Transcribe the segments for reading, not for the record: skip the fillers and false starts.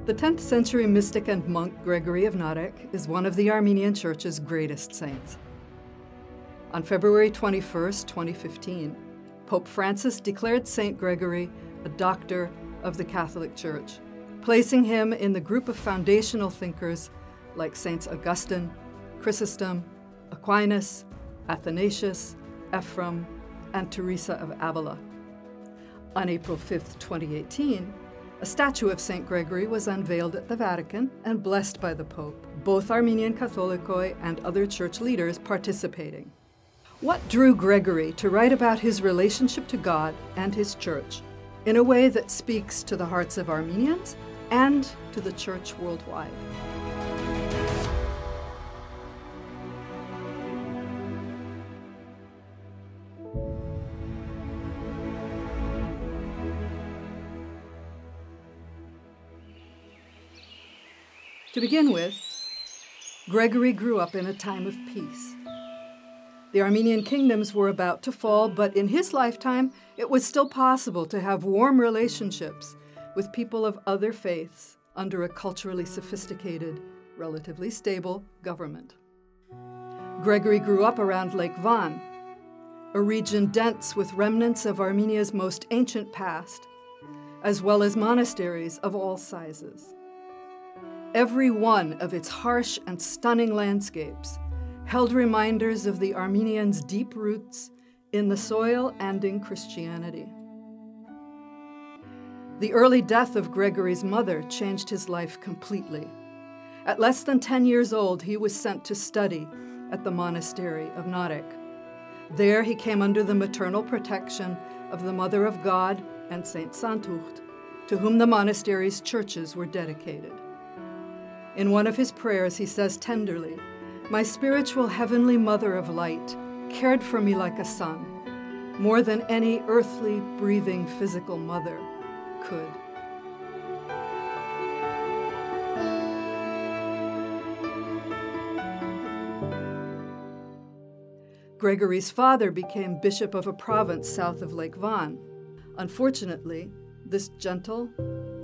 The 10th century mystic and monk Gregory of Narek is one of the Armenian Church's greatest saints. On February 21, 2015, Pope Francis declared Saint Gregory a doctor of the Catholic Church, placing him in the group of foundational thinkers like Saints Augustine, Chrysostom, Aquinas, Athanasius, Ephraim, and Teresa of Avila. On April 5, 2018, a statue of St. Gregory was unveiled at the Vatican and blessed by the Pope, both Armenian Catholicoi and other church leaders participating. What drew Gregory to write about his relationship to God and his church in a way that speaks to the hearts of Armenians and to the church worldwide? To begin with, Gregory grew up in a time of peace. The Armenian kingdoms were about to fall, but in his lifetime, it was still possible to have warm relationships with people of other faiths under a culturally sophisticated, relatively stable government. Gregory grew up around Lake Van, a region dense with remnants of Armenia's most ancient past, as well as monasteries of all sizes. Every one of its harsh and stunning landscapes held reminders of the Armenians' deep roots in the soil and in Christianity. The early death of Gregory's mother changed his life completely. At less than 10 years old, he was sent to study at the monastery of Narek. There he came under the maternal protection of the Mother of God and Saint Santucht, to whom the monastery's churches were dedicated. In one of his prayers, he says tenderly, "My spiritual heavenly mother of light cared for me like a son, more than any earthly, breathing, physical mother could." Gregory's father became bishop of a province south of Lake Van. Unfortunately, this gentle,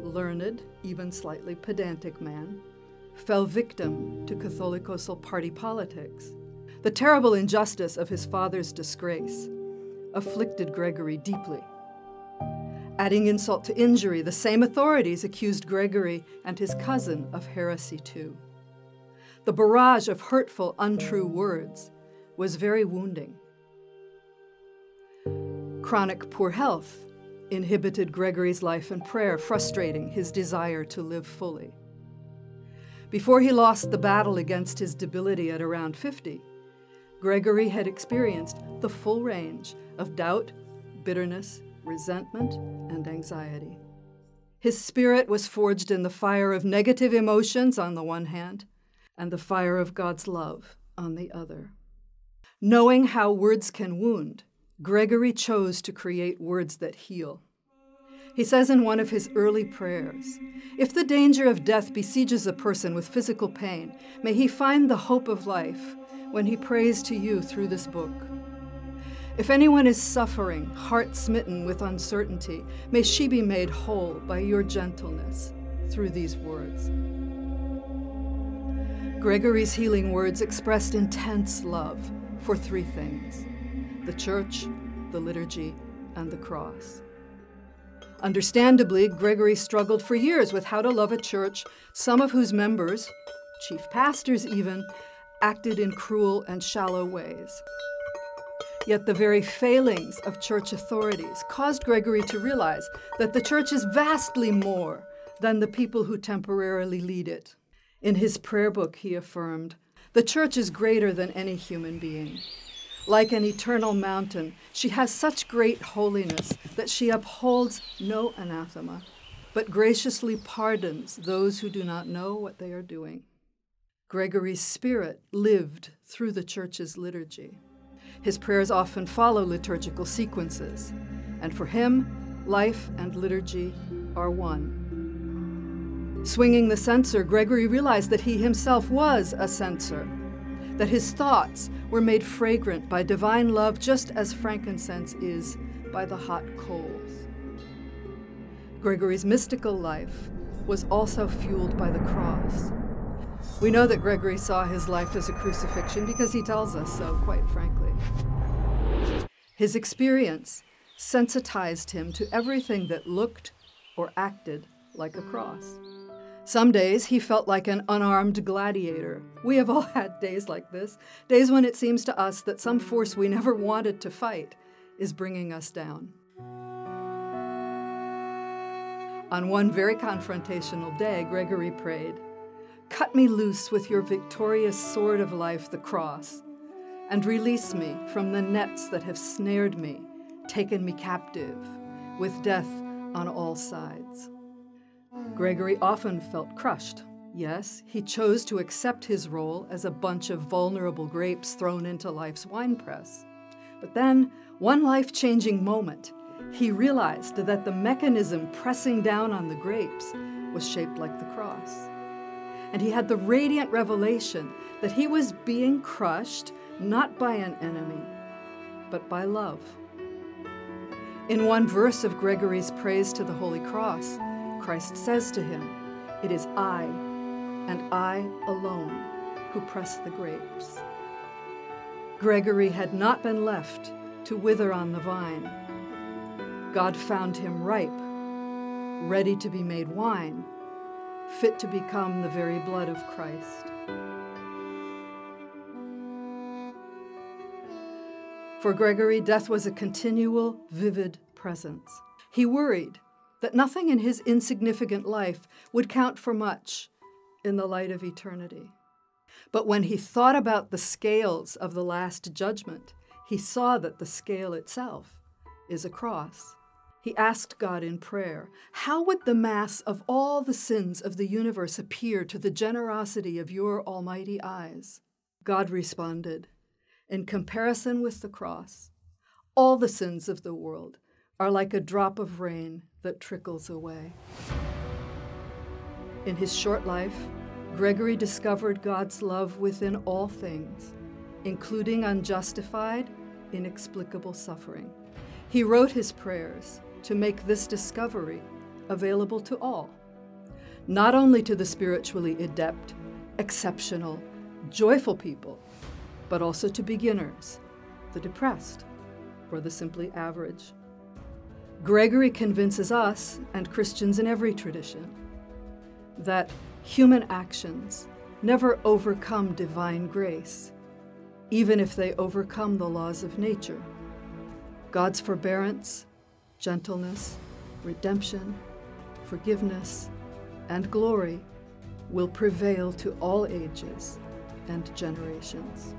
learned, even slightly pedantic man fell victim to Catholicosal party politics. The terrible injustice of his father's disgrace afflicted Gregory deeply. Adding insult to injury, the same authorities accused Gregory and his cousin of heresy too. The barrage of hurtful, untrue words was very wounding. Chronic poor health inhibited Gregory's life and prayer, frustrating his desire to live fully. Before he lost the battle against his debility at around 50, Gregory had experienced the full range of doubt, bitterness, resentment, and anxiety. His spirit was forged in the fire of negative emotions on the one hand, and the fire of God's love on the other. Knowing how words can wound, Gregory chose to create words that heal. He says in one of his early prayers, "If the danger of death besieges a person with physical pain, may he find the hope of life when he prays to you through this book. If anyone is suffering, heart-smitten with uncertainty, may she be made whole by your gentleness through these words." Gregory's healing words expressed intense love for three things: the church, the liturgy, and the cross. Understandably, Gregory struggled for years with how to love a church, some of whose members, chief pastors even, acted in cruel and shallow ways. Yet the very failings of church authorities caused Gregory to realize that the church is vastly more than the people who temporarily lead it. In his prayer book, he affirmed, "The church is greater than any human being. Like an eternal mountain, she has such great holiness that she upholds no anathema, but graciously pardons those who do not know what they are doing." Gregory's spirit lived through the church's liturgy. His prayers often follow liturgical sequences, and for him, life and liturgy are one. Swinging the censer, Gregory realized that he himself was a censer, that his thoughts were made fragrant by divine love just as frankincense is by the hot coals. Gregory's mystical life was also fueled by the cross. We know that Gregory saw his life as a crucifixion because he tells us so, quite frankly. His experience sensitized him to everything that looked or acted like a cross. Some days he felt like an unarmed gladiator. We have all had days like this, days when it seems to us that some force we never wanted to fight is bringing us down. On one very confrontational day, Gregory prayed, "Cut me loose with your victorious sword of life, the cross, and release me from the nets that have snared me, taken me captive, with death on all sides." Gregory often felt crushed. Yes, he chose to accept his role as a bunch of vulnerable grapes thrown into life's winepress. But then, one life-changing moment, he realized that the mechanism pressing down on the grapes was shaped like the cross. And he had the radiant revelation that he was being crushed not by an enemy, but by love. In one verse of Gregory's praise to the Holy Cross, Christ says to him, "It is I, and I alone, who press the grapes." Gregory had not been left to wither on the vine. God found him ripe, ready to be made wine, fit to become the very blood of Christ. For Gregory, death was a continual, vivid presence. He worried that nothing in his insignificant life would count for much in the light of eternity. But when he thought about the scales of the Last Judgment, he saw that the scale itself is a cross. He asked God in prayer, "How would the mass of all the sins of the universe appear to the generosity of your almighty eyes?" God responded, "In comparison with the cross, all the sins of the world are like a drop of rain that trickles away." In his short life, Gregory discovered God's love within all things, including unjustified, inexplicable suffering. He wrote his prayers to make this discovery available to all, not only to the spiritually adept, exceptional, joyful people, but also to beginners, the depressed, or the simply average. Gregory convinces us, and Christians in every tradition, that human actions never overcome divine grace, even if they overcome the laws of nature. God's forbearance, gentleness, redemption, forgiveness, and glory will prevail to all ages and generations.